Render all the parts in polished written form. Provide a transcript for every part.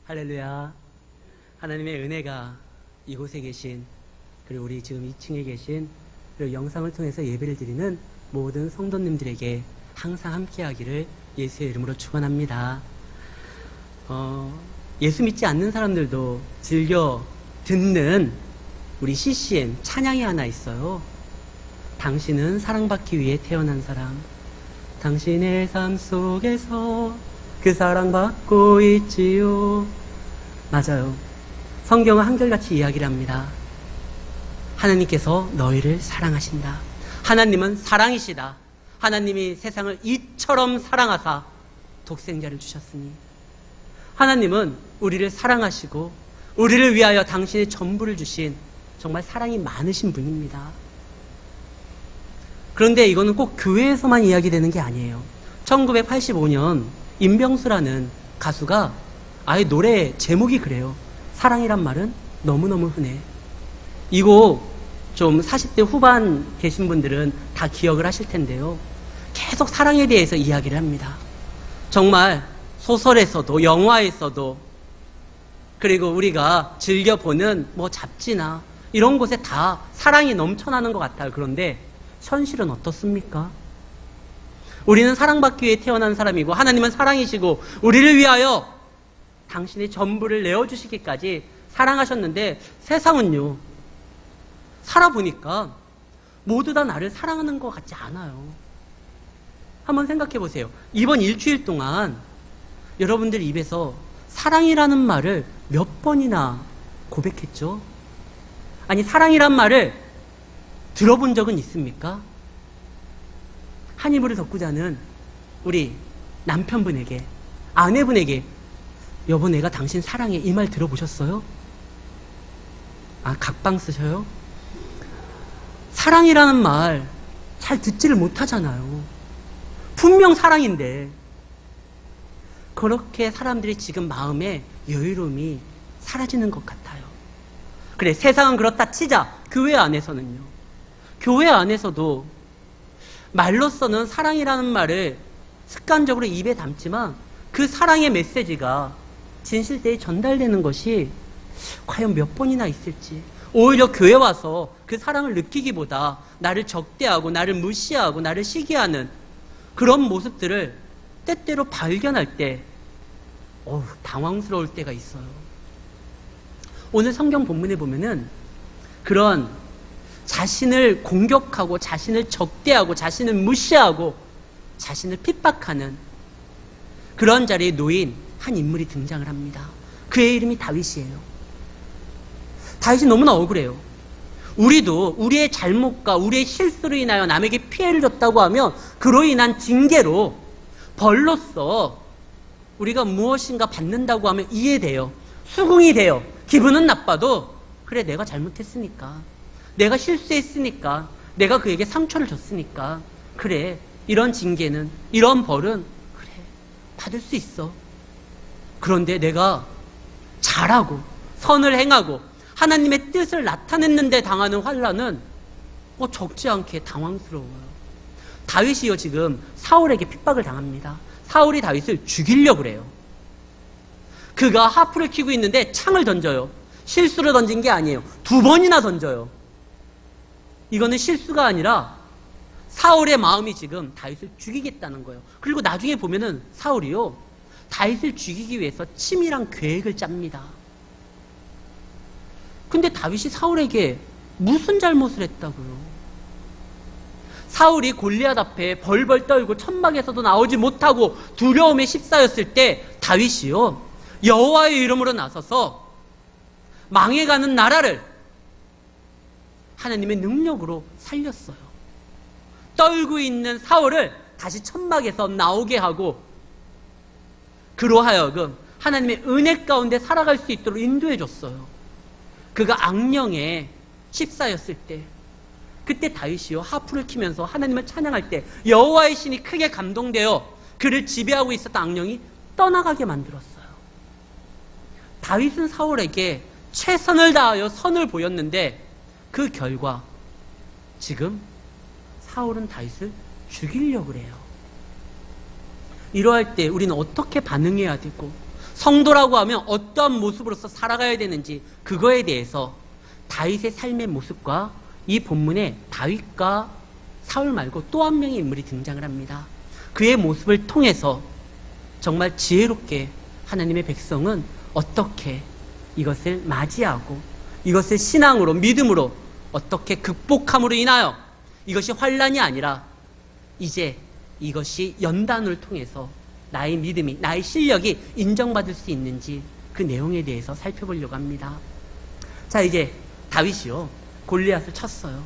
할렐루야. 하나님의 은혜가 이곳에 계신, 그리고 우리 지금 2층에 계신, 그리고 영상을 통해서 예배를 드리는 모든 성도님들에게 항상 함께하기를 예수의 이름으로 축원합니다. 예수 믿지 않는 사람들도 즐겨 듣는 우리 CCM 찬양이 하나 있어요. 당신은 사랑받기 위해 태어난 사람, 당신의 삶 속에서 그 사랑받고 있지요. 맞아요. 성경은 한결같이 이야기를 합니다. 하나님께서 너희를 사랑하신다. 하나님은 사랑이시다. 하나님이 세상을 이처럼 사랑하사 독생자를 주셨으니, 하나님은 우리를 사랑하시고 우리를 위하여 당신의 전부를 주신 정말 사랑이 많으신 분입니다. 그런데 이거는 꼭 교회에서만 이야기되는 게 아니에요. 1985년 임병수라는 가수가 아예 노래 제목이 그래요. 사랑이란 말은 너무너무 흔해. 이거 좀 40대 후반 계신 분들은 다 기억을 하실 텐데요. 계속 사랑에 대해서 이야기를 합니다. 정말 소설에서도 영화에서도, 그리고 우리가 즐겨보는 뭐 잡지나 이런 곳에 다 사랑이 넘쳐나는 것 같아요. 그런데 현실은 어떻습니까? 우리는 사랑받기 위해 태어난 사람이고 하나님은 사랑이시고 우리를 위하여 당신의 전부를 내어주시기까지 사랑하셨는데, 세상은요, 살아보니까 모두 다 나를 사랑하는 것 같지 않아요. 한번 생각해 보세요. 이번 일주일 동안 여러분들 입에서 사랑이라는 말을 몇 번이나 고백했죠? 아니, 사랑이란 말을 들어본 적은 있습니까? 한 이불을 덮고 자는 우리 남편분에게, 아내분에게 여보 내가 당신 사랑해, 이 말 들어보셨어요? 아, 각방 쓰셔요? 사랑이라는 말 잘 듣지를 못하잖아요. 분명 사랑인데. 그렇게 사람들이 지금 마음에 여유로움이 사라지는 것 같아요. 그래, 세상은 그렇다 치자. 교회 안에서는요, 교회 안에서도 말로서는 사랑이라는 말을 습관적으로 입에 담지만 그 사랑의 메시지가 진실되게 전달되는 것이 과연 몇 번이나 있을지, 오히려 교회 와서 그 사랑을 느끼기보다 나를 적대하고 나를 무시하고 나를 시기하는 그런 모습들을 때때로 발견할 때 당황스러울 때가 있어요. 오늘 성경 본문에 보면은 그런 자신을 공격하고 자신을 적대하고 자신을 무시하고 자신을 핍박하는 그런 자리에 놓인 한 인물이 등장을 합니다. 그의 이름이 다윗이에요. 다윗이 너무나 억울해요. 우리도 우리의 잘못과 우리의 실수로 인하여 남에게 피해를 줬다고 하면 그로 인한 징계로, 벌로서 우리가 무엇인가 받는다고 하면 이해돼요. 수긍이 돼요. 기분은 나빠도 그래, 내가 잘못했으니까, 내가 실수했으니까, 내가 그에게 상처를 줬으니까, 그래, 이런 징계는, 이런 벌은 그래, 받을 수 있어. 그런데 내가 잘하고 선을 행하고 하나님의 뜻을 나타냈는데 당하는 환난은 적지 않게 당황스러워요. 다윗이요, 지금 사울에게 핍박을 당합니다. 사울이 다윗을 죽이려고 그래요. 그가 하프를 켜고 있는데 창을 던져요. 실수로 던진 게 아니에요. 2번이나 던져요. 이거는 실수가 아니라 사울의 마음이 지금 다윗을 죽이겠다는 거예요. 그리고 나중에 보면은 사울이요, 다윗을 죽이기 위해서 치밀한 계획을 짭니다. 근데 다윗이 사울에게 무슨 잘못을 했다고요? 사울이 골리앗 앞에 벌벌 떨고 천막에서도 나오지 못하고 두려움에 휩싸였을 때 다윗이요, 여호와의 이름으로 나서서 망해가는 나라를 하나님의 능력으로 살렸어요. 떨고 있는 사울을 다시 천막에서 나오게 하고 그로 하여금 하나님의 은혜 가운데 살아갈 수 있도록 인도해 줬어요. 그가 악령에 휩싸였을 때, 그때 다윗이요, 하프를 키면서 하나님을 찬양할 때 여호와의 신이 크게 감동되어 그를 지배하고 있었던 악령이 떠나가게 만들었어요. 다윗은 사울에게 최선을 다하여 선을 보였는데 그 결과 지금 사울은 다윗을 죽이려고 그래요. 이러할 때 우리는 어떻게 반응해야 되고, 성도라고 하면 어떠한 모습으로서 살아가야 되는지 그거에 대해서 다윗의 삶의 모습과 이 본문에 다윗과 사울 말고 또 한 명의 인물이 등장을 합니다. 그의 모습을 통해서 정말 지혜롭게 하나님의 백성은 어떻게 이것을 맞이하고 이것을 신앙으로 믿음으로 어떻게 극복함으로 인하여 이것이 환난이 아니라 이제 이것이 연단을 통해서 나의 믿음이, 나의 실력이 인정받을 수 있는지 그 내용에 대해서 살펴보려고 합니다. 자, 이제 다윗이요, 골리앗을 쳤어요.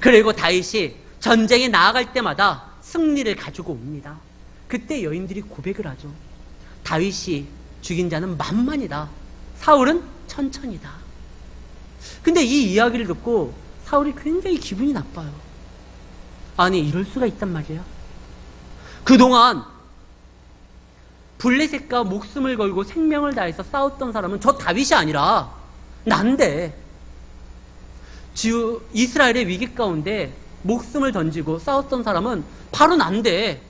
그리고 다윗이 전쟁에 나아갈 때마다 승리를 가지고 옵니다. 그때 여인들이 고백을 하죠. 다윗이 죽인 자는 만만이다. 사울은 천천이다. 근데 이 이야기를 듣고 사울이 굉장히 기분이 나빠요. 아니, 이럴 수가 있단 말이야. 그동안 블레셋과 목숨을 걸고 생명을 다해서 싸웠던 사람은 저 다윗이 아니라 난데, 이스라엘의 위기 가운데 목숨을 던지고 싸웠던 사람은 바로 난데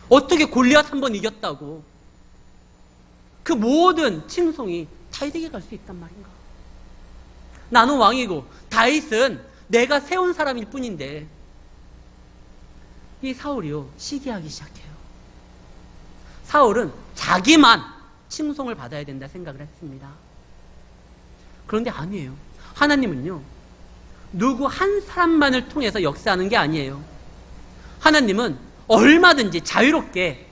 어떻게 골리앗 한 번 이겼다고 그 모든 칭송이 다윗에게 갈 수 있단 말인가? 나는 왕이고 다윗은 내가 세운 사람일 뿐인데. 이 사울이요, 시기하기 시작해요. 사울은 자기만 칭송을 받아야 된다 생각을 했습니다. 그런데 아니에요. 하나님은요, 누구 한 사람만을 통해서 역사하는 게 아니에요. 하나님은 얼마든지 자유롭게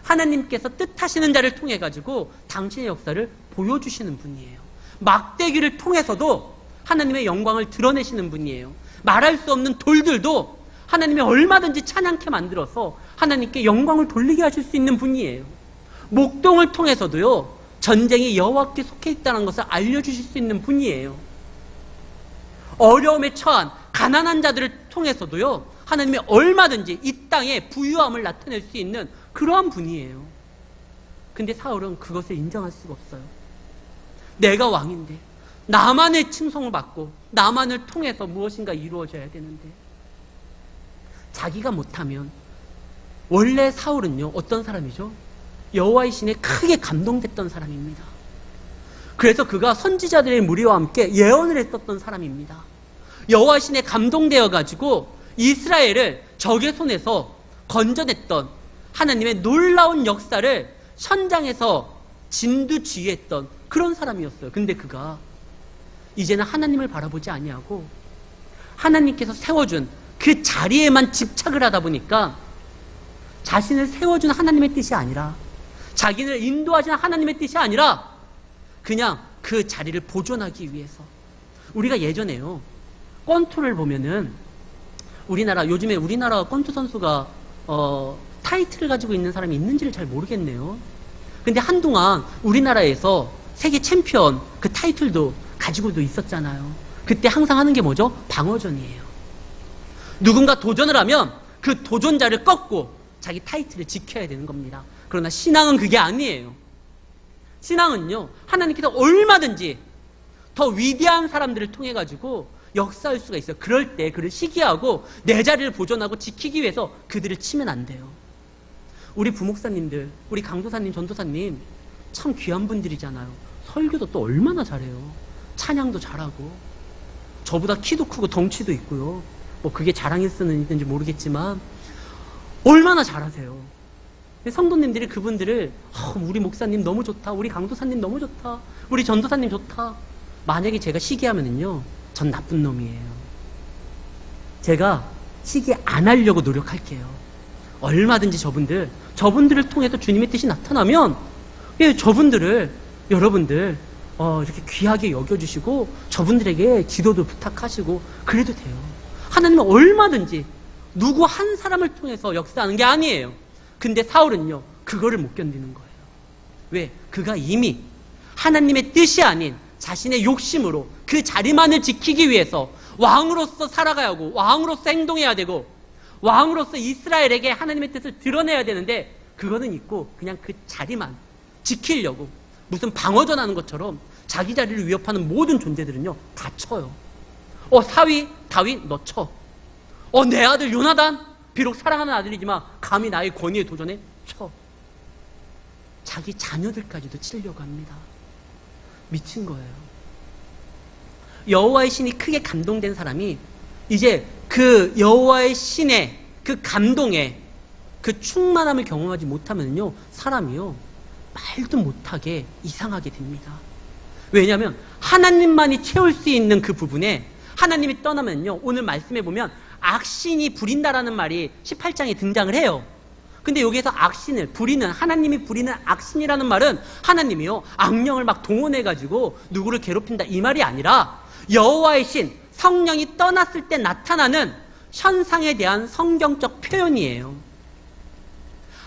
하나님께서 뜻하시는 자를 통해 가지고 당신의 역사를 보여주시는 분이에요. 막대기를 통해서도 하나님의 영광을 드러내시는 분이에요. 말할 수 없는 돌들도 하나님이 얼마든지 찬양케 만들어서 하나님께 영광을 돌리게 하실 수 있는 분이에요. 목동을 통해서도요, 전쟁이 여호와께 속해 있다는 것을 알려주실 수 있는 분이에요. 어려움에 처한 가난한 자들을 통해서도요, 하나님이 얼마든지 이 땅에 부유함을 나타낼 수 있는 그러한 분이에요. 근데 사울은 그것을 인정할 수가 없어요. 내가 왕인데 나만의 칭송을 받고 나만을 통해서 무엇인가 이루어져야 되는데, 자기가 못하면, 원래 사울은요, 어떤 사람이죠? 여호와의 신에 크게 감동됐던 사람입니다. 그래서 그가 선지자들의 무리와 함께 예언을 했었던 사람입니다. 여호와 신에 감동되어 가지고 이스라엘을 적의 손에서 건져냈던 하나님의 놀라운 역사를 현장에서 진두지휘했던 그런 사람이었어요. 근데 그가 이제는 하나님을 바라보지 아니하고 하나님께서 세워준 그 자리에만 집착을 하다 보니까 자신을 세워준 하나님의 뜻이 아니라, 자기를 인도하시는 하나님의 뜻이 아니라 그냥 그 자리를 보존하기 위해서. 우리가 예전에요, 권투를 보면은 요즘에 우리나라 권투 선수가 타이틀을 가지고 있는 사람이 있는지를 잘 모르겠네요. 근데 한동안 우리나라에서 세계 챔피언 그 타이틀도 가지고도 있었잖아요. 그때 항상 하는 게 뭐죠? 방어전이에요. 누군가 도전을 하면 그 도전자를 꺾고 자기 타이틀을 지켜야 되는 겁니다. 그러나 신앙은 그게 아니에요. 신앙은요, 하나님께서 얼마든지 더 위대한 사람들을 통해 가지고 역사할 수가 있어요. 그럴 때 그를 시기하고 내 자리를 보존하고 지키기 위해서 그들을 치면 안 돼요. 우리 부목사님들, 우리 강도사님, 전도사님 참 귀한 분들이잖아요. 설교도 또 얼마나 잘해요. 찬양도 잘하고, 저보다 키도 크고 덩치도 있고요. 뭐 그게 자랑일 수는 있는지 모르겠지만 얼마나 잘하세요. 성도님들이 그분들을 우리 목사님 너무 좋다, 우리 강도사님 너무 좋다, 우리 전도사님 좋다. 만약에 제가 시기하면은요, 전 나쁜 놈이에요. 제가 시기 안 하려고 노력할게요. 얼마든지 저분들을 통해서 주님의 뜻이 나타나면, 저분들을 여러분들 이렇게 귀하게 여겨주시고 저분들에게 기도도 부탁하시고 그래도 돼요. 하나님은 얼마든지 누구 한 사람을 통해서 역사하는 게 아니에요. 근데 사울은요, 그거를 못 견디는 거예요. 왜? 그가 이미 하나님의 뜻이 아닌 자신의 욕심으로 그 자리만을 지키기 위해서 왕으로서 살아가야 하고, 왕으로서 행동해야 되고, 왕으로서 이스라엘에게 하나님의 뜻을 드러내야 되는데, 그거는 있고 그냥 그 자리만 지키려고 무슨 방어전 하는 것처럼 자기 자리를 위협하는 모든 존재들은요, 다 쳐요. 사위 다윗 너 쳐. 내 아들 요나단 비록 사랑하는 아들이지만 감히 나의 권위에 도전해? 쳐. 자기 자녀들까지도 치려고 합니다. 미친 거예요. 여호와의 신이 크게 감동된 사람이 이제 그 여호와의 신의 그 감동에 그 충만함을 경험하지 못하면요, 사람이요, 말도 못하게 이상하게 됩니다. 왜냐하면 하나님만이 채울 수 있는 그 부분에 하나님이 떠나면요, 오늘 말씀해 보면 악신이 부린다라는 말이 18장에 등장을 해요. 근데 여기에서 악신을 부리는, 하나님이 부리는 악신이라는 말은 하나님이요, 악령을 막 동원해가지고 누구를 괴롭힌다 이 말이 아니라 여호와의 신, 성령이 떠났을 때 나타나는 현상에 대한 성경적 표현이에요.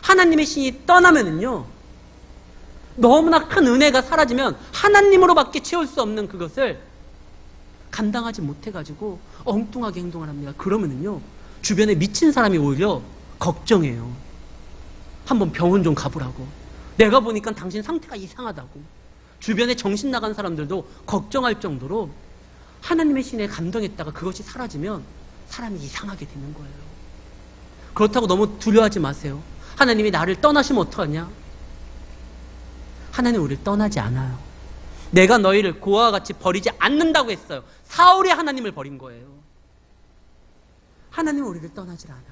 하나님의 신이 떠나면은요, 너무나 큰 은혜가 사라지면 하나님으로밖에 채울 수 없는 그것을 감당하지 못해가지고 엉뚱하게 행동을 합니다. 그러면은요, 주변에 미친 사람이 오히려 걱정해요. 한번 병원 좀 가보라고. 내가 보니까 당신 상태가 이상하다고. 주변에 정신 나간 사람들도 걱정할 정도로 하나님의 신에 감동했다가 그것이 사라지면 사람이 이상하게 되는 거예요. 그렇다고 너무 두려워하지 마세요. 하나님이 나를 떠나시면 어떡하냐? 하나님 우리를 떠나지 않아요. 내가 너희를 고아와 같이 버리지 않는다고 했어요. 사울이 하나님을 버린 거예요. 하나님은 우리를 떠나지 않아요.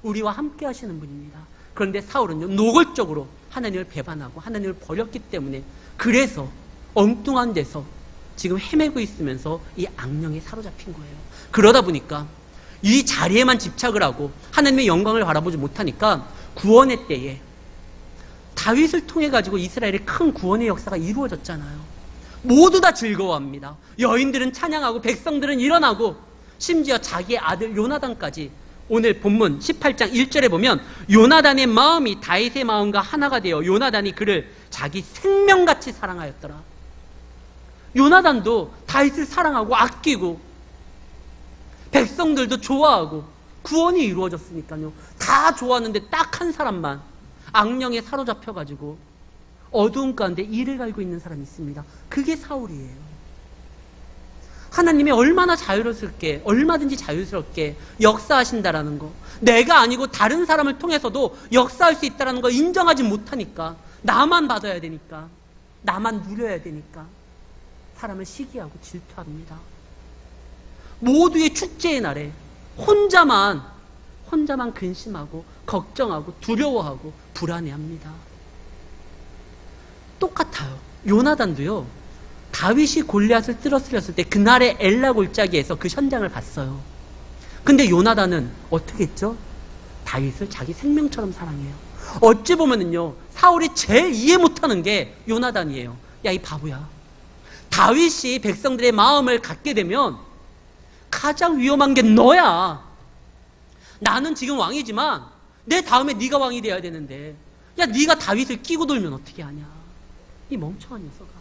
우리와 함께 하시는 분입니다. 그런데 사울은요, 노골적으로 하나님을 배반하고 하나님을 버렸기 때문에, 그래서 엉뚱한 데서 지금 헤매고 있으면서 이 악령에 사로잡힌 거예요. 그러다 보니까 이 자리에만 집착을 하고 하나님의 영광을 바라보지 못하니까 구원의 때에 다윗을 통해 가지고 이스라엘의 큰 구원의 역사가 이루어졌잖아요. 모두 다 즐거워합니다. 여인들은 찬양하고 백성들은 일어나고, 심지어 자기의 아들 요나단까지, 오늘 본문 18장 1절에 보면 요나단의 마음이 다윗의 마음과 하나가 되어 요나단이 그를 자기 생명같이 사랑하였더라. 요나단도 다윗을 사랑하고 아끼고 백성들도 좋아하고 구원이 이루어졌으니까요. 다 좋았는데 딱 한 사람만 악령에 사로잡혀가지고 어두운 가운데 이를 갈고 있는 사람이 있습니다. 그게 사울이에요. 하나님이 얼마나 자유롭게, 얼마든지 자유스럽게 역사하신다라는 거, 내가 아니고 다른 사람을 통해서도 역사할 수 있다는 거 인정하지 못하니까, 나만 받아야 되니까, 나만 누려야 되니까 사람을 시기하고 질투합니다. 모두의 축제의 날에 혼자만 근심하고 걱정하고 두려워하고 불안해합니다. 똑같아요. 요나단도요, 다윗이 골리앗을 쓰러뜨렸을 때 그날의 엘라 골짜기에서 그 현장을 봤어요. 근데 요나단은 어떻게 했죠? 다윗을 자기 생명처럼 사랑해요. 어찌 보면은요, 사울이 제일 이해 못하는 게 요나단이에요. 야, 이 바보야, 다윗이 백성들의 마음을 갖게 되면 가장 위험한 게 너야. 나는 지금 왕이지만 내 다음에 네가 왕이 돼야 되는데, 야, 네가 다윗을 끼고 돌면 어떻게 하냐, 이 멍청한 녀석아.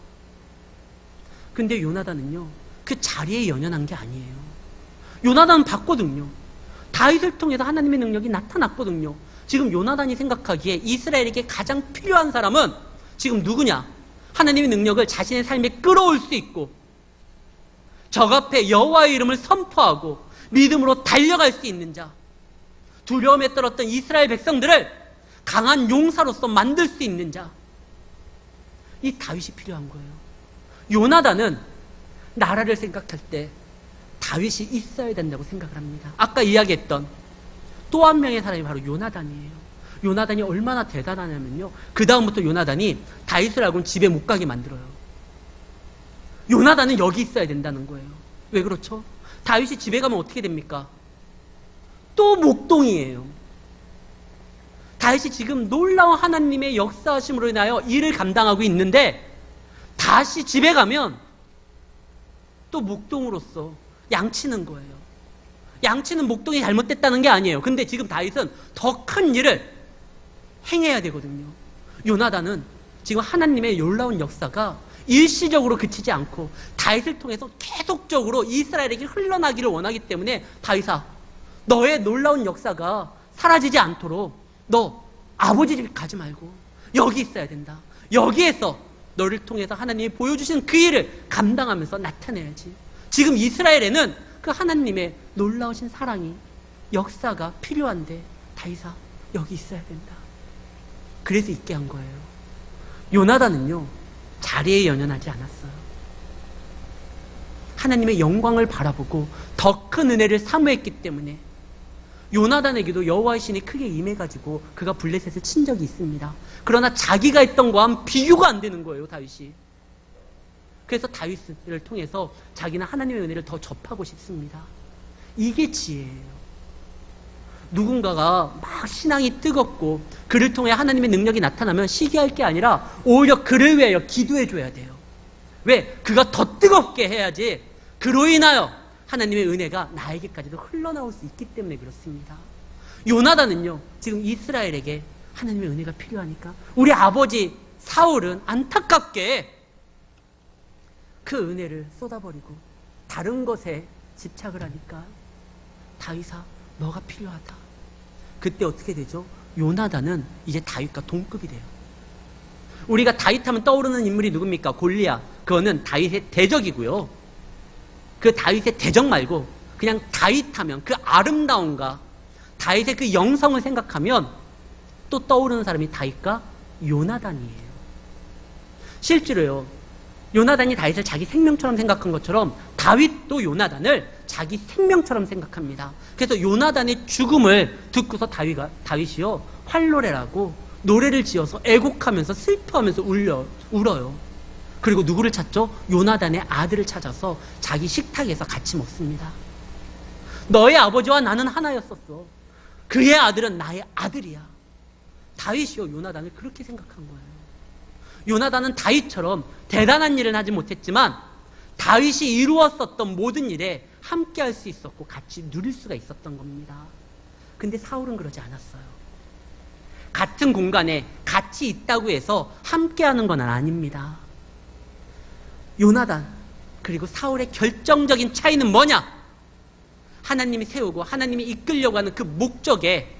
근데 요나단은요, 그 자리에 연연한 게 아니에요. 요나단은 봤거든요. 다윗을 통해서 하나님의 능력이 나타났거든요. 지금 요나단이 생각하기에 이스라엘에게 가장 필요한 사람은 지금 누구냐? 하나님의 능력을 자신의 삶에 끌어올 수 있고 적 앞에 여호와의 이름을 선포하고 믿음으로 달려갈 수 있는 자, 두려움에 떨었던 이스라엘 백성들을 강한 용사로서 만들 수 있는 자, 이 다윗이 필요한 거예요. 요나단은 나라를 생각할 때 다윗이 있어야 된다고 생각을 합니다. 아까 이야기했던 또 한 명의 사람이 바로 요나단이에요. 요나단이 얼마나 대단하냐면요, 그 다음부터 요나단이 다윗을 알고는 집에 못 가게 만들어요. 요나단은 여기 있어야 된다는 거예요. 왜 그렇죠? 다윗이 집에 가면 어떻게 됩니까? 또 목동이에요. 다윗이 지금 놀라운 하나님의 역사하심으로 인하여 일을 감당하고 있는데, 다시 집에 가면 또 목동으로서 양치는 거예요. 양치는 목동이 잘못됐다는 게 아니에요. 근데 지금 다윗은 더 큰 일을 행해야 되거든요. 요나단은 지금 하나님의 놀라운 역사가 일시적으로 그치지 않고 다윗을 통해서 계속적으로 이스라엘에게 흘러나기를 원하기 때문에, 다윗아, 너의 놀라운 역사가 사라지지 않도록 너 아버지 집 가지 말고 여기 있어야 된다. 여기에서 너를 통해서 하나님이 보여주신 그 일을 감당하면서 나타내야지. 지금 이스라엘에는 그 하나님의 놀라우신 사랑이, 역사가 필요한데 다윗아, 여기 있어야 된다. 그래서 있게 한 거예요. 요나단은요, 자리에 연연하지 않았어요. 하나님의 영광을 바라보고 더 큰 은혜를 사모했기 때문에 요나단에게도 여호와의 신이 크게 임해가지고 그가 블레셋을 친 적이 있습니다. 그러나 자기가 했던 거와는 비교가 안 되는 거예요, 다윗이. 그래서 다윗을 통해서 자기는 하나님의 은혜를 더 접하고 싶습니다. 이게 지혜예요. 누군가가 막 신앙이 뜨겁고 그를 통해 하나님의 능력이 나타나면 시기할 게 아니라 오히려 그를 위하여 기도해 줘야 돼요. 왜? 그가 더 뜨겁게 해야지 그로 인하여 하나님의 은혜가 나에게까지도 흘러나올 수 있기 때문에 그렇습니다. 요나단은요, 지금 이스라엘에게 하나님의 은혜가 필요하니까 우리 아버지 사울은 안타깝게 그 은혜를 쏟아버리고 다른 것에 집착을 하니까 다윗아, 너가 필요하다. 그때 어떻게 되죠? 요나단은 이제 다윗과 동급이 돼요. 우리가 다윗하면 떠오르는 인물이 누굽니까? 골리앗. 그거는 다윗의 대적이고요. 그 다윗의 대적 말고 그냥 다윗하면 그 아름다움과 다윗의 그 영성을 생각하면 또 떠오르는 사람이 다윗과 요나단이에요. 실제로요, 요나단이 다윗을 자기 생명처럼 생각한 것처럼 다윗도 요나단을 자기 생명처럼 생각합니다. 그래서 요나단의 죽음을 듣고서 다윗이요, 활노래라고 노래를 지어서 애곡하면서 슬퍼하면서 울어요. 그리고 누구를 찾죠? 요나단의 아들을 찾아서 자기 식탁에서 같이 먹습니다. 너의 아버지와 나는 하나였었어. 그의 아들은 나의 아들이야. 다윗이요, 요나단을 그렇게 생각한 거예요. 요나단은 다윗처럼 대단한 일은 하지 못했지만 다윗이 이루었었던 모든 일에 함께 할 수 있었고 같이 누릴 수가 있었던 겁니다. 근데 사울은 그러지 않았어요. 같은 공간에 같이 있다고 해서 함께 하는 건 아닙니다. 요나단 그리고 사울의 결정적인 차이는 뭐냐? 하나님이 세우고 하나님이 이끌려고 하는 그 목적에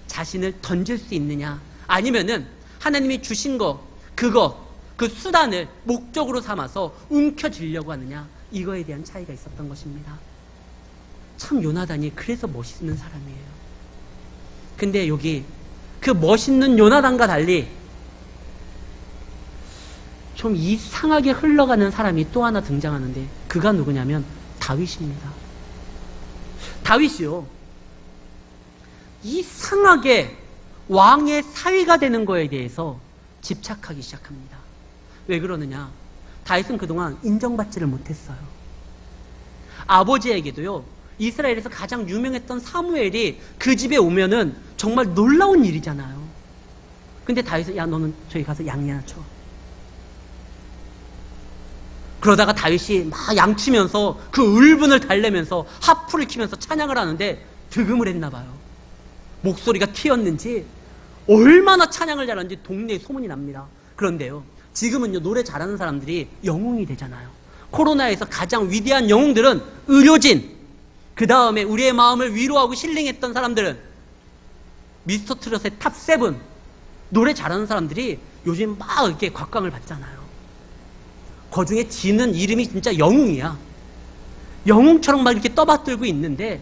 자신을 던질 수 있느냐, 아니면은 하나님이 주신 그 수단을 목적으로 삼아서 움켜쥐려고 하느냐, 이거에 대한 차이가 있었던 것입니다. 참 요나단이 그래서 멋있는 사람이에요. 근데 여기 그 멋있는 요나단과 달리 좀 이상하게 흘러가는 사람이 또 하나 등장하는데 그가 누구냐면 다윗입니다. 다윗이요, 이상하게 왕의 사위가 되는 거에 대해서 집착하기 시작합니다. 왜 그러느냐? 다윗은 그동안 인정받지를 못했어요. 아버지에게도요, 이스라엘에서 가장 유명했던 사무엘이 그 집에 오면은 정말 놀라운 일이잖아요. 근데 다윗은, 야, 너는 저기 가서 양이나 쳐. 그러다가 다윗이 막 양치면서 그 울분을 달래면서 하프를 키면서 찬양을 하는데 득음을 했나 봐요. 목소리가 튀었는지 얼마나 찬양을 잘하는지 동네에 소문이 납니다. 그런데요, 지금은요, 노래 잘하는 사람들이 영웅이 되잖아요. 코로나에서 가장 위대한 영웅들은 의료진, 그 다음에 우리의 마음을 위로하고 힐링했던 사람들은 미스터 트롯의 탑7, 노래 잘하는 사람들이 요즘 막 이렇게 곽광을 받잖아요. 그 중에 지는 이름이 진짜 영웅이야. 영웅처럼 막 이렇게 떠받들고 있는데,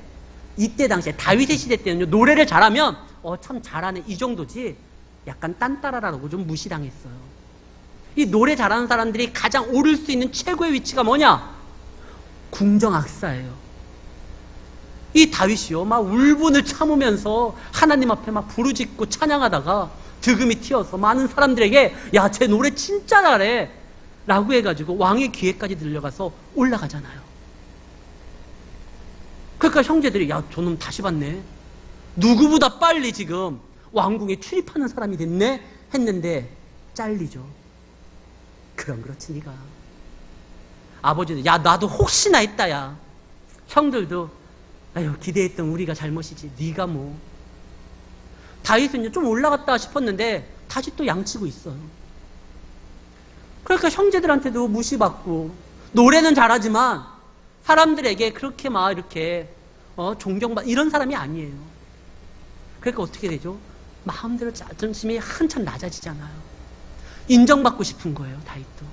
이때 당시에 다윗의 시대 때는요, 노래를 잘하면 참 잘하네 이 정도지 약간 딴따라라고 좀 무시당했어요. 이 노래 잘하는 사람들이 가장 오를 수 있는 최고의 위치가 뭐냐? 궁정악사예요. 이 다윗이요, 막 울분을 참으면서 하나님 앞에 막 부르짖고 찬양하다가 득음이 튀어서 많은 사람들에게, 야, 쟤 노래 진짜 잘해 라고 해가지고 왕의 귀에까지 들려가서 올라가잖아요. 그러니까 형제들이, 야, 저놈 다시 봤네, 누구보다 빨리 지금 왕궁에 출입하는 사람이 됐네 했는데 잘리죠. 그럼 그렇지 네가. 아버지는, 야, 나도 혹시나 했다. 야, 형들도, 아유, 기대했던 우리가 잘못이지 네가 뭐. 다윗은 좀 올라갔다 싶었는데 다시 또 양치고 있어요. 그러니까 형제들한테도 무시받고, 노래는 잘하지만 사람들에게 그렇게 막 이렇게 존경받, 이런 사람이 아니에요. 그러니까 어떻게 되죠? 마음대로 자존심이 한참 낮아지잖아요. 인정받고 싶은 거예요. 다윗도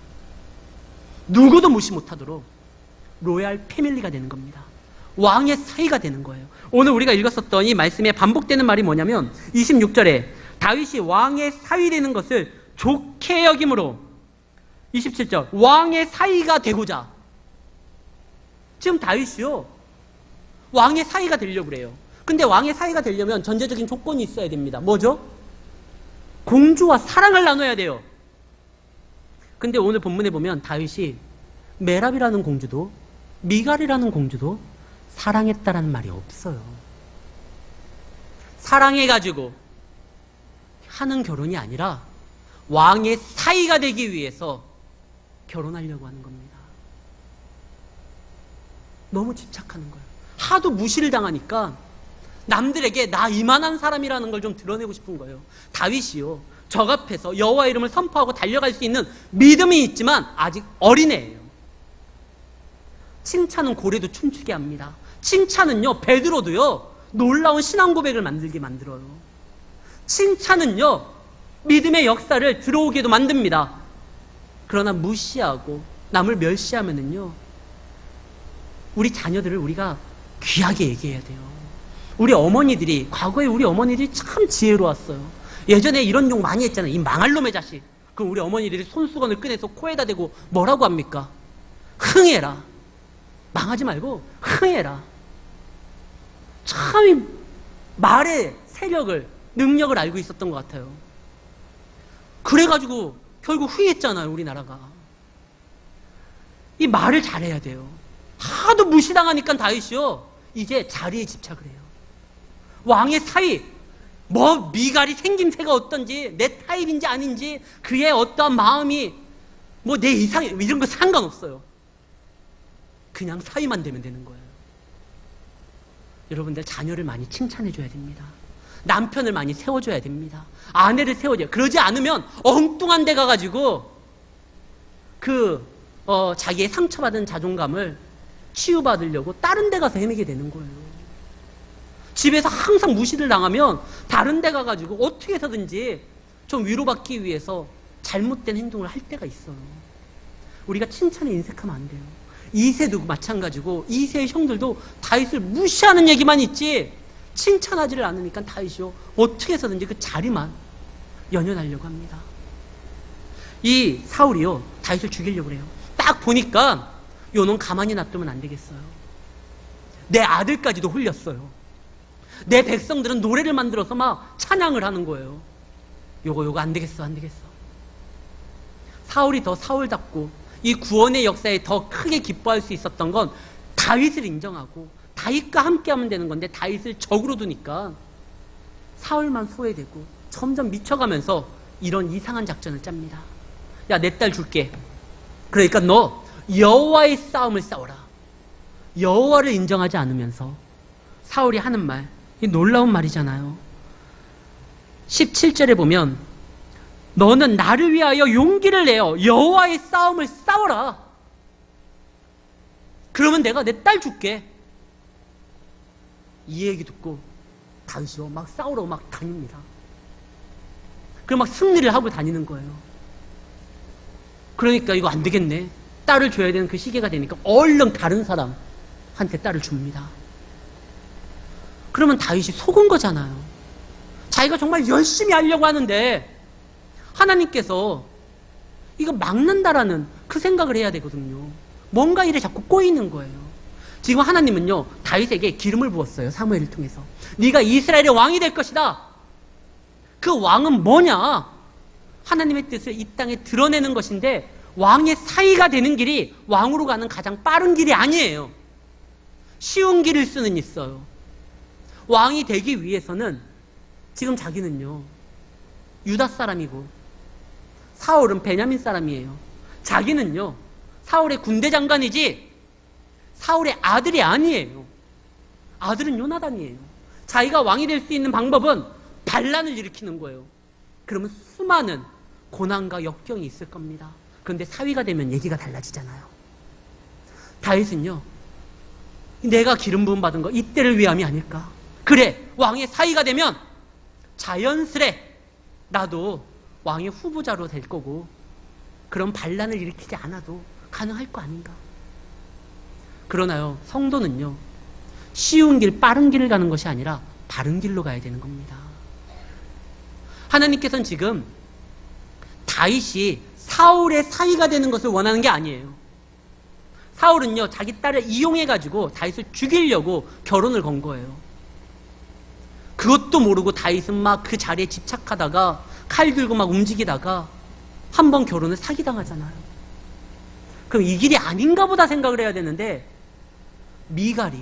누구도 무시 못하도록 로얄 패밀리가 되는 겁니다. 왕의 사위가 되는 거예요. 오늘 우리가 읽었었던 이 말씀에 반복되는 말이 뭐냐면 26절에 다윗이 왕의 사위 되는 것을 좋게 여김으로 27절 왕의 사이가 되고자. 지금 다윗이요 왕의 사이가 되려고 그래요. 근데 왕의 사이가 되려면 전제적인 조건이 있어야 됩니다. 뭐죠? 공주와 사랑을 나눠야 돼요. 근데 오늘 본문에 보면 다윗이 메랍이라는 공주도 미갈이라는 공주도 사랑했다라는 말이 없어요. 사랑해가지고 하는 결혼이 아니라 왕의 사이가 되기 위해서 결혼하려고 하는 겁니다. 너무 집착하는 거예요. 하도 무시를 당하니까 남들에게 나 이만한 사람이라는 걸 좀 드러내고 싶은 거예요. 다윗이요 적 앞에서 여호와 이름을 선포하고 달려갈 수 있는 믿음이 있지만 아직 어린애예요. 칭찬은 고래도 춤추게 합니다. 칭찬은요 베드로도요 놀라운 신앙 고백을 만들게 만들어요. 칭찬은요 믿음의 역사를 들어오게도 만듭니다. 그러나 무시하고 남을 멸시하면은요 우리 자녀들을 우리가 귀하게 얘기해야 돼요. 우리 어머니들이 과거에 우리 어머니들이 참 지혜로웠어요. 예전에 이런 욕 많이 했잖아요. 이 망할 놈의 자식. 그럼 우리 어머니들이 손수건을 꺼내서 코에다 대고 뭐라고 합니까? 흥해라. 망하지 말고 흥해라. 참 이 말의 세력을 능력을 알고 있었던 것 같아요. 그래가지고 결국 후회했잖아요. 우리나라가. 이 말을 잘해야 돼요. 하도 무시당하니까 다윗이요 이제 자리에 집착을 해요. 왕의 사위 뭐 미갈이 생김새가 어떤지 내 타입인지 아닌지 그의 어떠한 마음이 뭐 내 이상 이런 거 상관없어요. 그냥 사위만 되면 되는 거예요. 여러분들 자녀를 많이 칭찬해 줘야 됩니다. 남편을 많이 세워줘야 됩니다. 아내를 세워줘야. 그러지 않으면 엉뚱한 데 가가지고 자기의 상처받은 자존감을 치유받으려고 다른 데 가서 헤매게 되는 거예요. 집에서 항상 무시를 당하면 다른 데 가가지고 어떻게 해서든지 좀 위로받기 위해서 잘못된 행동을 할 때가 있어요. 우리가 칭찬에 인색하면 안 돼요. 이세도 마찬가지고 이세의 형들도 다윗을 무시하는 얘기만 있지 칭찬하지를 않으니까 다윗이요 어떻게 해서든지 그 자리만 연연하려고 합니다. 이 사울이요 다윗을 죽이려고 해요. 딱 보니까 요놈 가만히 놔두면 안 되겠어요. 내 아들까지도 홀렸어요. 내 백성들은 노래를 만들어서 막 찬양을 하는 거예요. 요거 안 되겠어. 사울이 더 사울답고 이 구원의 역사에 더 크게 기뻐할 수 있었던 건 다윗을 인정하고 다윗과 함께하면 되는 건데 다윗을 적으로 두니까 사울만 소외되고 점점 미쳐가면서 이런 이상한 작전을 짭니다. 야, 내 딸 줄게. 그러니까 너 여호와의 싸움을 싸워라. 여호와를 인정하지 않으면서 사울이 하는 말, 이 놀라운 말이잖아요. 17절에 보면 너는 나를 위하여 용기를 내어 여호와의 싸움을 싸워라. 그러면 내가 내 딸 줄게. 이 얘기 듣고 다윗이 막 싸우러 막 다닙니다. 그럼 막 승리를 하고 다니는 거예요. 그러니까 이거 안 되겠네. 딸을 줘야 되는 그 시기가 되니까 얼른 다른 사람한테 딸을 줍니다. 그러면 다윗이 속은 거잖아요. 자기가 정말 열심히 하려고 하는데 하나님께서 이거 막는다라는 그 생각을 해야 되거든요. 뭔가 일에 자꾸 꼬이는 거예요. 지금 하나님은요 다윗에게 기름을 부었어요. 사무엘을 통해서. 네가 이스라엘의 왕이 될 것이다. 그 왕은 뭐냐? 하나님의 뜻을 이 땅에 드러내는 것인데 왕의 사이가 되는 길이 왕으로 가는 가장 빠른 길이 아니에요. 쉬운 길일 수는 있어요. 왕이 되기 위해서는 지금 자기는요 유다 사람이고 사울은 베냐민 사람이에요. 자기는요 사울의 군대 장관이지 사울의 아들이 아니에요. 아들은 요나단이에요. 자기가 왕이 될 수 있는 방법은 반란을 일으키는 거예요. 그러면 수많은 고난과 역경이 있을 겁니다. 그런데 사위가 되면 얘기가 달라지잖아요. 다윗은요 내가 기름 부음 받은 거 이때를 위함이 아닐까. 그래 왕의 사위가 되면 자연스레 나도 왕의 후보자로 될 거고 그런 반란을 일으키지 않아도 가능할 거 아닌가. 그러나요 성도는요 쉬운 길 빠른 길을 가는 것이 아니라 바른 길로 가야 되는 겁니다. 하나님께서는 지금 다윗이 사울의 사위가 되는 것을 원하는 게 아니에요. 사울은요, 자기 딸을 이용해가지고 다윗을 죽이려고 결혼을 건 거예요. 그것도 모르고 다윗은 막 그 자리에 집착하다가 칼 들고 막 움직이다가 한 번 결혼을 사기당하잖아요. 그럼 이 길이 아닌가 보다 생각을 해야 되는데, 미갈이,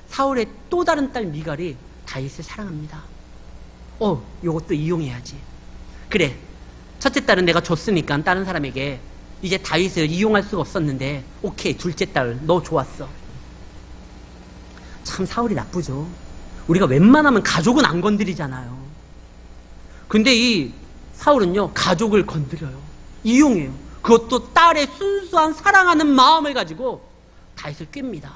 사울의 또 다른 딸 미갈이 다윗을 사랑합니다. 요것도 이용해야지. 그래, 첫째 딸은 내가 줬으니까 다른 사람에게 이제 다윗을 이용할 수가 없었는데, 오케이, 둘째 딸 너 좋았어. 참 사울이 나쁘죠. 우리가 웬만하면 가족은 안 건드리잖아요. 근데 이 사울은요, 가족을 건드려요. 이용해요. 그것도 딸의 순수한 사랑하는 마음을 가지고 다윗을 꿰입니다.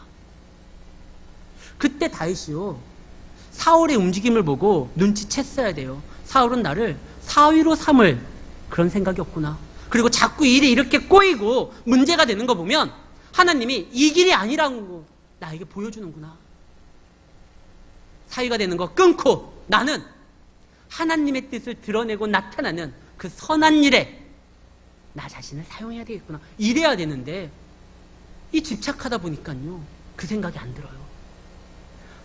그때 다윗이요, 사울의 움직임을 보고 눈치챘어야 돼요. 사울은 나를 사위로 삼을 그런 생각이 없구나. 그리고 자꾸 일이 이렇게 꼬이고 문제가 되는 거 보면 하나님이 이 길이 아니라는 거 나에게 보여주는구나. 사위가 되는 거 끊고 나는 하나님의 뜻을 드러내고 나타나는 그 선한 일에 나 자신을 사용해야 되겠구나. 이래야 되는데 이 집착하다 보니까요, 그 생각이 안 들어요.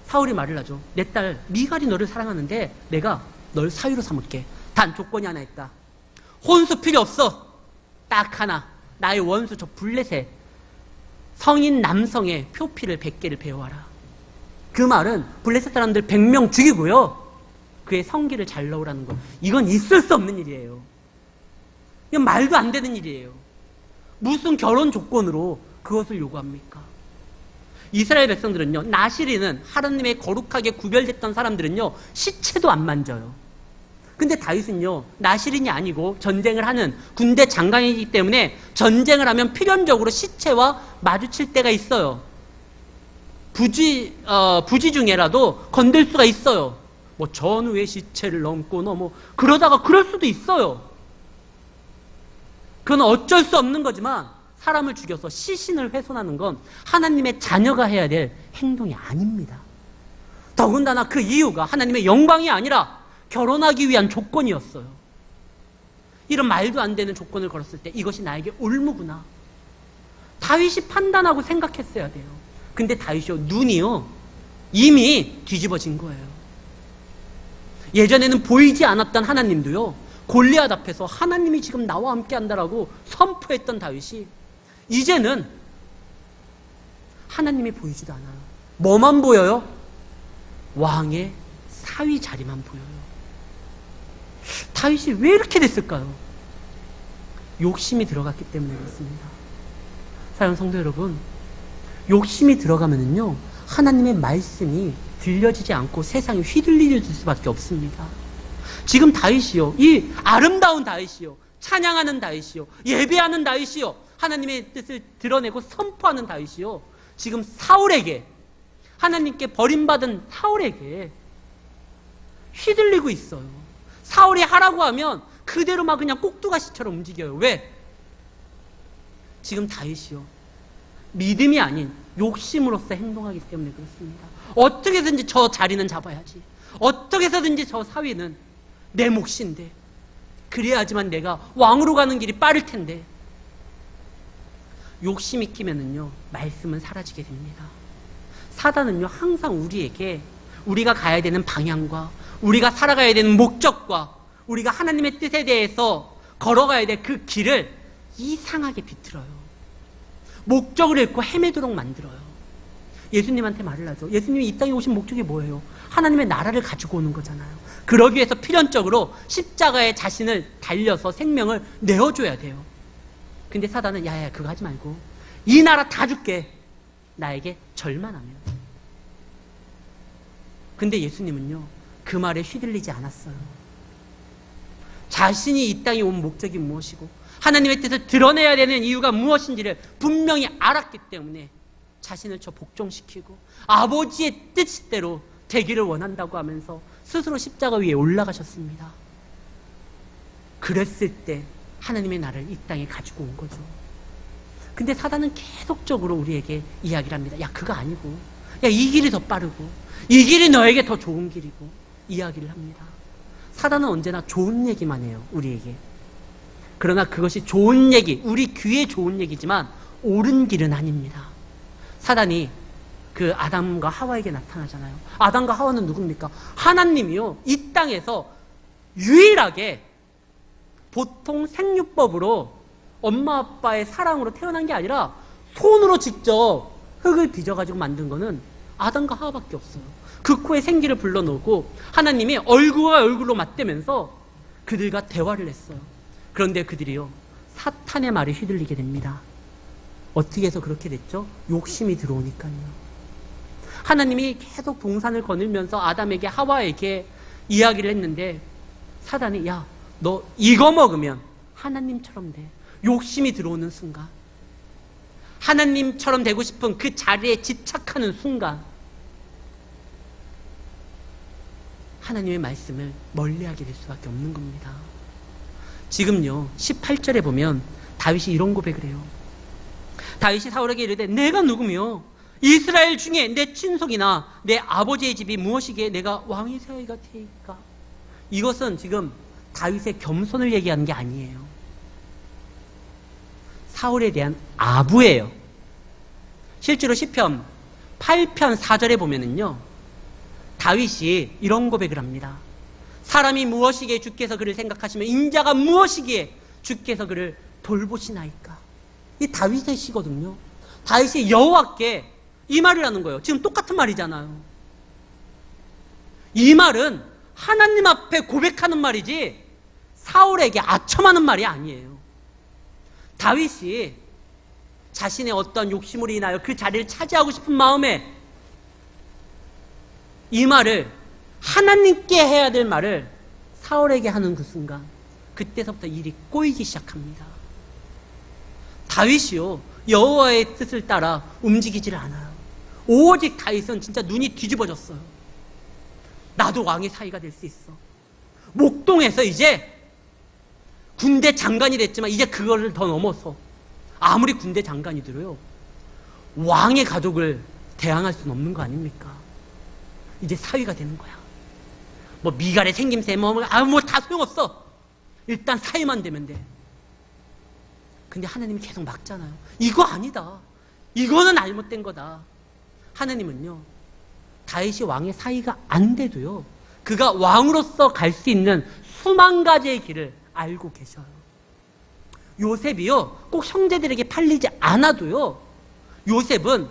사울이 말을 하죠. 내 딸 미갈이 너를 사랑하는데 내가 널 사위로 삼을게. 단 조건이 하나 있다. 혼수 필요 없어. 딱 하나. 나의 원수 저 블레셋 성인 남성의 표피를 100개를 배워와라. 그 말은 블레셋 사람들 100명 죽이고요, 그의 성기를 잘 넣으라는 거예요. 이건 있을 수 없는 일이에요. 이건 말도 안 되는 일이에요. 무슨 결혼 조건으로 그것을 요구합니까? 이스라엘 백성들은요, 나시리는 하나님의 거룩하게 구별됐던 사람들은요, 시체도 안 만져요. 근데 다윗은요, 나시린이 아니고 전쟁을 하는 군대 장관이기 때문에 전쟁을 하면 필연적으로 시체와 마주칠 때가 있어요. 부지 중에라도 건들 수가 있어요. 뭐 전후의 시체를 넘고 뭐 그러다가 그럴 수도 있어요. 그건 어쩔 수 없는 거지만 사람을 죽여서 시신을 훼손하는 건 하나님의 자녀가 해야 될 행동이 아닙니다. 더군다나 그 이유가 하나님의 영광이 아니라 결혼하기 위한 조건이었어요. 이런 말도 안 되는 조건을 걸었을 때 이것이 나에게 올무구나. 다윗이 판단하고 생각했어야 돼요. 근데 다윗이요, 눈이요, 이미 뒤집어진 거예요. 예전에는 보이지 않았던 하나님도요, 골리앗 앞에서 하나님이 지금 나와 함께 한다라고 선포했던 다윗이 이제는 하나님이 보이지도 않아요. 뭐만 보여요? 왕의 사위 자리만 보여요. 다윗이 왜 이렇게 됐을까요? 욕심이 들어갔기 때문에 그렇습니다. 사랑하는 성도 여러분, 욕심이 들어가면은요, 하나님의 말씀이 들려지지 않고 세상이 휘둘릴 수밖에 없습니다. 지금 다윗이요, 이 아름다운 다윗이요, 찬양하는 다윗이요, 예배하는 다윗이요, 하나님의 뜻을 드러내고 선포하는 다윗이요, 지금 사울에게, 하나님께 버림받은 사울에게 휘둘리고 있어요. 사울이 하라고 하면 그대로 막 그냥 꼭두가시처럼 움직여요. 왜? 지금 다윗이요, 믿음이 아닌 욕심으로서 행동하기 때문에 그렇습니다. 어떻게 해서든지 저 자리는 잡아야지. 어떻게 해서든지 저 사위는 내 몫인데, 그래야지만 내가 왕으로 가는 길이 빠를 텐데. 욕심이 끼면은요, 말씀은 사라지게 됩니다. 사단은요, 항상 우리에게 우리가 가야 되는 방향과 우리가 살아가야 되는 목적과 우리가 하나님의 뜻에 대해서 걸어가야 될 그 길을 이상하게 비틀어요. 목적을 잃고 헤매도록 만들어요. 예수님한테 말을 하죠. 예수님이 이 땅에 오신 목적이 뭐예요? 하나님의 나라를 가지고 오는 거잖아요. 그러기 위해서 필연적으로 십자가에 자신을 달려서 생명을 내어줘야 돼요. 근데 사단은 야야 그거 하지 말고 이 나라 다 줄게, 나에게 절만하면. 근데 예수님은요, 그 말에 휘둘리지 않았어요. 자신이 이 땅에 온 목적이 무엇이고 하나님의 뜻을 드러내야 되는 이유가 무엇인지를 분명히 알았기 때문에 자신을 저 복종시키고 아버지의 뜻대로 되기를 원한다고 하면서 스스로 십자가 위에 올라가셨습니다. 그랬을 때 하나님의 나라를 이 땅에 가지고 온 거죠. 근데 사단은 계속적으로 우리에게 이야기를 합니다. 야 그거 아니고, 야 이 길이 더 빠르고, 이 길이 너에게 더 좋은 길이고 이야기를 합니다. 사단은 언제나 좋은 얘기만 해요. 우리에게 그러나 그것이 좋은 얘기, 우리 귀에 좋은 얘기지만 옳은 길은 아닙니다. 사단이 그 아담과 하와에게 나타나잖아요. 아담과 하와는 누굽니까? 하나님이요, 이 땅에서 유일하게 보통 생육법으로 엄마 아빠의 사랑으로 태어난 게 아니라 손으로 직접 흙을 빚어가지고 만든 거는 아담과 하와밖에 없어요. 그 코에 생기를 불러넣고 하나님이 얼굴과 얼굴로 맞대면서 그들과 대화를 했어요. 그런데 그들이요, 사탄의 말에 휘둘리게 됩니다. 어떻게 해서 그렇게 됐죠? 욕심이 들어오니까요. 하나님이 계속 동산을 거닐면서 아담에게 하와에게 이야기를 했는데 사단이 야, 너 이거 먹으면 하나님처럼 돼. 욕심이 들어오는 순간, 하나님처럼 되고 싶은 그 자리에 집착하는 순간 하나님의 말씀을 멀리하게 될 수밖에 없는 겁니다. 지금요 18절에 보면 다윗이 이런 고백을 해요. 다윗이 사울에게 이르되 내가 누구며 이스라엘 중에 내 친속이나 내 아버지의 집이 무엇이기에 내가 왕이 되어야 되이까. 이것은 지금 다윗의 겸손을 얘기하는 게 아니에요. 사울에 대한 아부예요. 실제로 시편 8편 4절에 보면은요, 다윗이 이런 고백을 합니다. 사람이 무엇이기에 주께서 그를 생각하시며 인자가 무엇이기에 주께서 그를 돌보시나이까. 이 다윗의 시거든요. 다윗이 여호와께 이 말을 하는 거예요. 지금 똑같은 말이잖아요. 이 말은 하나님 앞에 고백하는 말이지 사울에게 아첨하는 말이 아니에요. 다윗이 자신의 어떤 욕심으로 인하여 그 자리를 차지하고 싶은 마음에 이 말을, 하나님께 해야 될 말을 사울에게 하는 그 순간, 그때서부터 일이 꼬이기 시작합니다. 다윗이요, 여호와의 뜻을 따라 움직이지를 않아요. 오직 다윗은 진짜 눈이 뒤집어졌어요. 나도 왕의 사위가 될 수 있어. 목동에서 이제 군대 장관이 됐지만 이제 그거를 더 넘어서 아무리 군대 장관이들어요, 왕의 가족을 대항할 수는 없는 거 아닙니까? 이제 사위가 되는 거야. 뭐 미갈의 생김새 뭐 다 소용없어. 일단 사위만 되면 돼. 근데 하나님이 계속 막잖아요. 이거 아니다. 이거는 잘못된 거다. 하나님은요, 다윗이 왕의 사위가 안 돼도요, 그가 왕으로서 갈 수 있는 수만 가지의 길을 알고 계셔요. 요셉이요, 꼭 형제들에게 팔리지 않아도요, 요셉은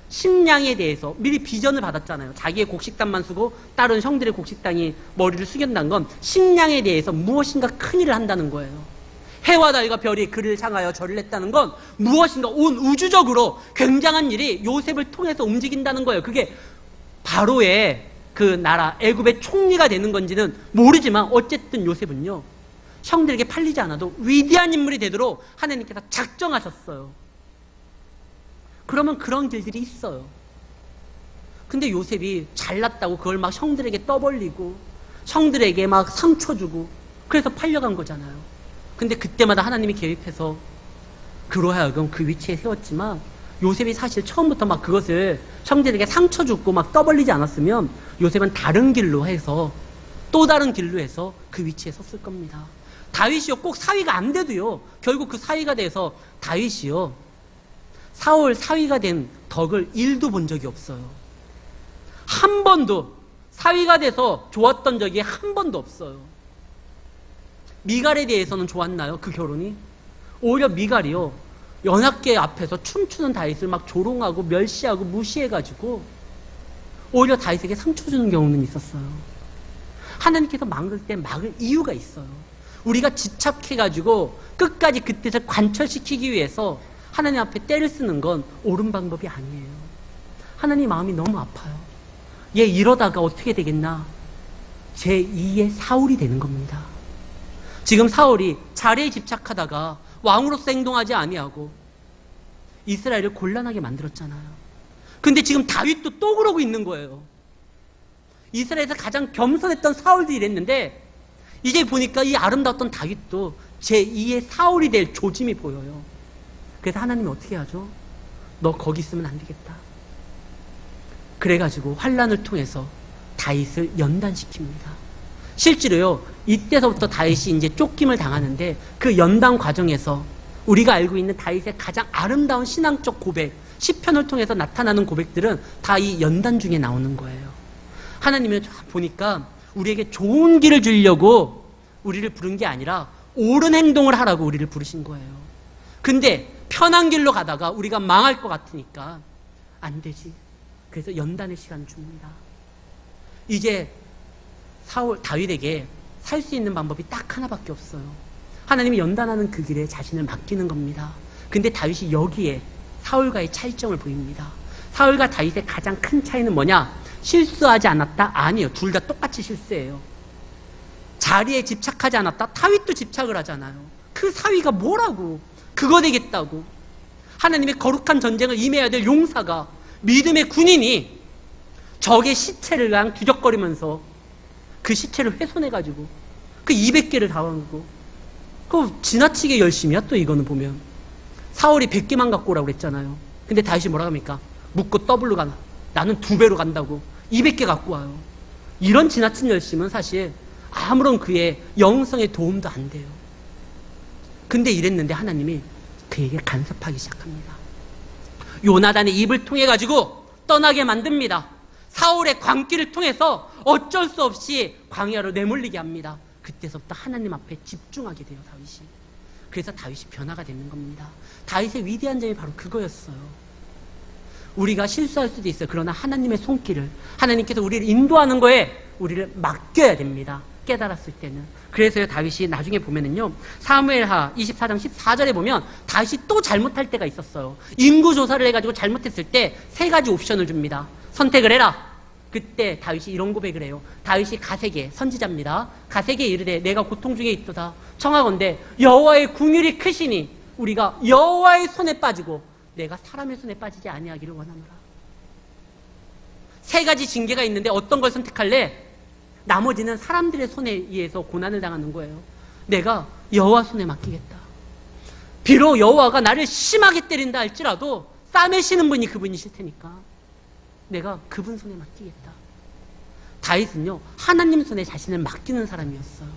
식량에 대해서 미리 비전을 받았잖아요. 자기의 곡식단만 쓰고 다른 형들의 곡식단이 머리를 숙였다는 건 식량에 대해서 무엇인가 큰일을 한다는 거예요. 해와 달과 별이 그를 향하여 절을 했다는 건 무엇인가 온 우주적으로 굉장한 일이 요셉을 통해서 움직인다는 거예요. 그게 바로의 그 나라 애굽의 총리가 되는 건지는 모르지만 어쨌든 요셉은요, 형들에게 팔리지 않아도 위대한 인물이 되도록 하나님께서 작정하셨어요. 그러면 그런 길들이 있어요. 근데 요셉이 잘났다고 그걸 막 형들에게 떠벌리고 형들에게 막 상처 주고 그래서 팔려간 거잖아요. 근데 그때마다 하나님이 개입해서 그로 하여금 그 위치에 세웠지만, 요셉이 사실 처음부터 막 그것을 형들에게 상처 주고 막 떠벌리지 않았으면 요셉은 다른 길로 해서 또 다른 길로 해서 그 위치에 섰을 겁니다. 다윗이요, 꼭 사위가 안 돼도요, 결국 그 사위가 돼서 다윗이요, 사울 사위가 된 덕을 1도 본 적이 없어요. 한 번도 사위가 돼서 좋았던 적이 한 번도 없어요. 미갈에 대해서는 좋았나요? 그 결혼이? 오히려 미갈이요, 연합계 앞에서 춤추는 다윗을 막 조롱하고 멸시하고 무시해가지고 오히려 다윗에게 상처 주는 경우는 있었어요. 하나님께서 막을 때 막을 이유가 있어요. 우리가 집착해가지고 끝까지 그 뜻을 관철시키기 위해서 하나님 앞에 때를 쓰는 건 옳은 방법이 아니에요. 하나님 마음이 너무 아파요. 얘 이러다가 어떻게 되겠나? 제2의 사울이 되는 겁니다. 지금 사울이 자리에 집착하다가 왕으로서 행동하지 아니하고 이스라엘을 곤란하게 만들었잖아요. 근데 지금 다윗도 또 그러고 있는 거예요. 이스라엘에서 가장 겸손했던 사울도 이랬는데 이제 보니까 이 아름다웠던 다윗도 제2의 사울이 될 조짐이 보여요. 그래서 하나님이 어떻게 하죠? 너 거기 있으면 안 되겠다. 그래가지고 환란을 통해서 다윗을 연단시킵니다. 실제로요, 이때서부터 다윗이 이제 쫓김을 당하는데 그 연단 과정에서 우리가 알고 있는 다윗의 가장 아름다운 신앙적 고백, 시편을 통해서 나타나는 고백들은 다 이 연단 중에 나오는 거예요. 하나님은 보니까 우리에게 좋은 길을 주려고 우리를 부른 게 아니라 옳은 행동을 하라고 우리를 부르신 거예요. 근데 편한 길로 가다가 우리가 망할 것 같으니까 안 되지. 그래서 연단의 시간을 줍니다. 이제 다윗에게 살 수 있는 방법이 딱 하나밖에 없어요. 하나님이 연단하는 그 길에 자신을 맡기는 겁니다. 근데 다윗이 여기에 사울과의 차이점을 보입니다. 사울과 다윗의 가장 큰 차이는 뭐냐? 실수하지 않았다? 아니에요. 둘 다 똑같이 실수해요. 자리에 집착하지 않았다? 다윗도 집착을 하잖아요. 그 사위가 뭐라고? 그거 되겠다고. 하나님의 거룩한 전쟁을 임해야 될 용사가, 믿음의 군인이 적의 시체를 그냥 뒤적거리면서 그 시체를 훼손해가지고 그 200개를 당하고, 그 지나치게 열심히야. 또 이거는 보면 사울이 100개만 갖고 오라고 그랬잖아요. 근데 다윗이 뭐라 합니까? 묻고 더블로 가나, 나는 2배로 간다고 200개 갖고 와요. 이런 지나친 열심은 사실 아무런 그의 영성에 도움도 안 돼요. 근데 이랬는데 하나님이 그에게 간섭하기 시작합니다. 요나단의 입을 통해 가지고 떠나게 만듭니다. 사울의 광기를 통해서 어쩔 수 없이 광야로 내몰리게 합니다. 그때서부터 하나님 앞에 집중하게 돼요, 다윗이. 그래서 다윗이 변화가 되는 겁니다. 다윗의 위대한 점이 바로 그거였어요. 우리가 실수할 수도 있어요. 그러나 하나님의 손길을, 하나님께서 우리를 인도하는 거에 우리를 맡겨야 됩니다. 깨달았을 때는. 그래서요, 다윗이 나중에 보면은요, 사무엘하 24장 14절에 보면 다윗이 또 잘못할 때가 있었어요. 인구 조사를 해가지고 잘못했을 때 3가지 옵션을 줍니다. 선택을 해라. 그때 다윗이 이런 고백을 해요. 다윗이 가세게, 선지자입니다. 가세게 이르되 내가 고통 중에 있도다. 청하건대 여호와의 궁율이 크시니 우리가 여호와의 손에 빠지고 내가 사람의 손에 빠지지 아니하기를 원하노라. 3가지 징계가 있는데 어떤 걸 선택할래? 나머지는 사람들의 손에 의해서 고난을 당하는 거예요. 내가 여호와 손에 맡기겠다. 비록 여호와가 나를 심하게 때린다 할지라도 싸매시는 분이 그분이실 테니까 내가 그분 손에 맡기겠다. 다윗은요, 하나님 손에 자신을 맡기는 사람이었어요.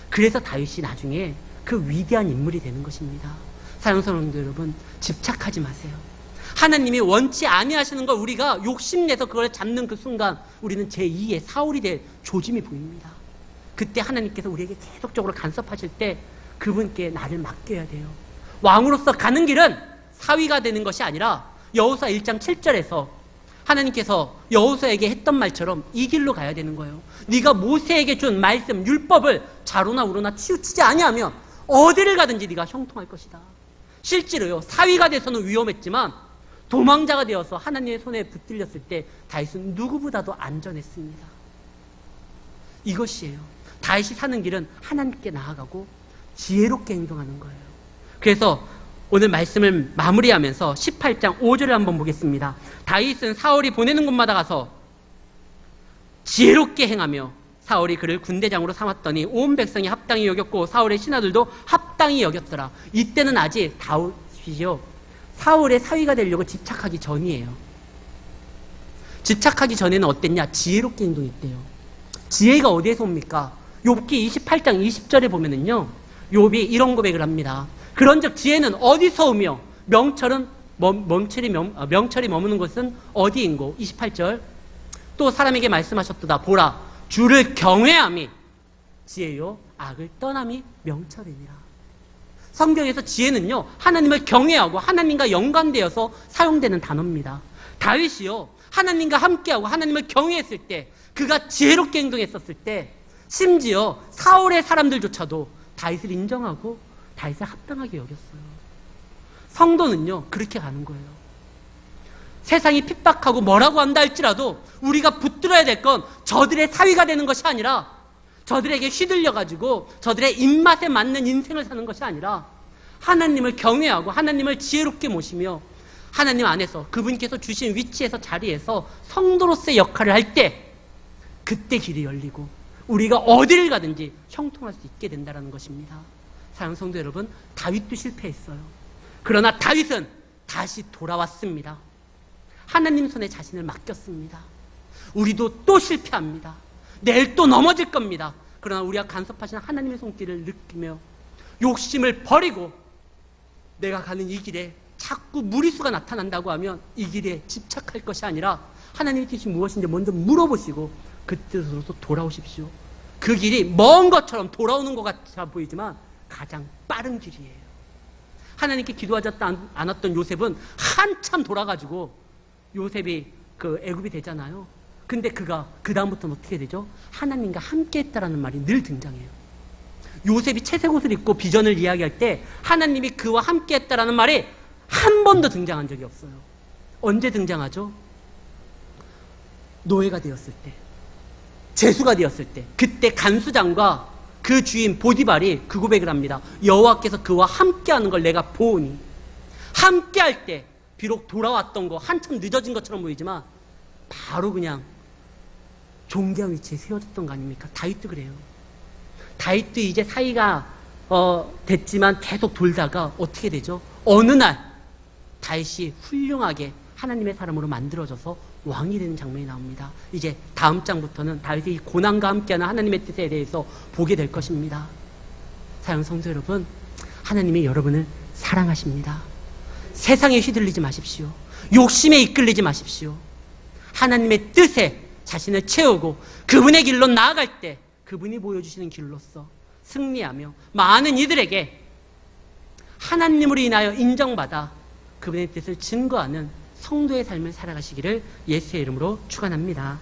그래서 다윗이 나중에 그 위대한 인물이 되는 것입니다. 사랑스러운 여러분, 집착하지 마세요. 하나님이 원치 아니하시는 걸 우리가 욕심내서 그걸 잡는 그 순간 우리는 제2의 사울이 될 조짐이 보입니다. 그때 하나님께서 우리에게 계속적으로 간섭하실 때 그분께 나를 맡겨야 돼요. 왕으로서 가는 길은 사위가 되는 것이 아니라 여호수아 1장 7절에서 하나님께서 여호수아에게 했던 말처럼 이 길로 가야 되는 거예요. 네가 모세에게 준 말씀, 율법을 좌로나 우로나 치우치지 아니하면 어디를 가든지 네가 형통할 것이다. 실제로요, 사위가 돼서는 위험했지만 도망자가 되어서 하나님의 손에 붙들렸을 때 다윗은 누구보다도 안전했습니다. 이것이에요. 다윗이 사는 길은 하나님께 나아가고 지혜롭게 행동하는 거예요. 그래서 오늘 말씀을 마무리하면서 18장 5절을 한번 보겠습니다. 다윗은 사울이 보내는 곳마다 가서 지혜롭게 행하며 사울이 그를 군대장으로 삼았더니 온 백성이 합당히 여겼고 사울의 신하들도 합당히 여겼더라. 이때는 아직 다윗이요, 사울의 사위가 되려고 집착하기 전이에요. 집착하기 전에는 어땠냐? 지혜롭게 행동했대요. 지혜가 어디에서 옵니까? 욥기 28장 20절에 보면은요, 욥이 이런 고백을 합니다. 그런즉 지혜는 어디서 오며 명철이 머무는 곳은 어디인고? 28절. 또 사람에게 말씀하셨도다. 보라, 주를 경외함이 지혜요, 악을 떠남이 명철이니라. 성경에서 지혜는요, 하나님을 경외하고 하나님과 연관되어서 사용되는 단어입니다. 다윗이요, 하나님과 함께하고 하나님을 경외했을 때, 그가 지혜롭게 행동했었을 때, 심지어 사울의 사람들조차도 다윗을 인정하고 다윗을 합당하게 여겼어요. 성도는요, 그렇게 가는 거예요. 세상이 핍박하고 뭐라고 한다 할지라도 우리가 붙들어야 될 건 저들의 사위가 되는 것이 아니라, 저들에게 휘둘려가지고 저들의 입맛에 맞는 인생을 사는 것이 아니라 하나님을 경외하고 하나님을 지혜롭게 모시며 하나님 안에서 그분께서 주신 위치에서 자리에서 성도로서의 역할을 할 때, 그때 길이 열리고 우리가 어디를 가든지 형통할 수 있게 된다는 것입니다. 사랑하는 성도 여러분, 다윗도 실패했어요. 그러나 다윗은 다시 돌아왔습니다. 하나님 손에 자신을 맡겼습니다. 우리도 또 실패합니다. 내일 또 넘어질 겁니다. 그러나 우리가 간섭하시는 하나님의 손길을 느끼며 욕심을 버리고 내가 가는 이 길에 자꾸 무리수가 나타난다고 하면 이 길에 집착할 것이 아니라 하나님의 뜻이 무엇인지 먼저 물어보시고 그 뜻으로 돌아오십시오. 그 길이 먼 것처럼 돌아오는 것 같아 보이지만 가장 빠른 길이에요. 하나님께 기도하지 않았던 요셉은 한참 돌아가지고 요셉이 그 애굽이 되잖아요. 근데 그가 그 다음부터는 어떻게 되죠? 하나님과 함께 했다라는 말이 늘 등장해요. 요셉이 채색 옷을 입고 비전을 이야기할 때 하나님이 그와 함께 했다라는 말이 한 번도 등장한 적이 없어요. 언제 등장하죠? 노예가 되었을 때, 제수가 되었을 때, 그때 간수장과 그 주인 보디발이 그 고백을 합니다. 여호와께서 그와 함께하는 걸 내가 보오니. 함께할 때 비록 돌아왔던 거 한참 늦어진 것처럼 보이지만 바로 그냥 존귀한 위치에 세워졌던 거 아닙니까? 다윗도 그래요. 다윗도 이제 사이가 됐지만 계속 돌다가 어떻게 되죠? 어느 날 다윗이 훌륭하게 하나님의 사람으로 만들어져서 왕이 되는 장면이 나옵니다. 이제 다음 장부터는 다윗이 고난과 함께하는 하나님의 뜻에 대해서 보게 될 것입니다. 사랑하는 성도 여러분, 하나님이 여러분을 사랑하십니다. 세상에 휘둘리지 마십시오. 욕심에 이끌리지 마십시오. 하나님의 뜻에 자신을 채우고 그분의 길로 나아갈 때 그분이 보여주시는 길로서 승리하며 많은 이들에게 하나님으로 인하여 인정받아 그분의 뜻을 증거하는 성도의 삶을 살아가시기를 예수의 이름으로 축원합니다.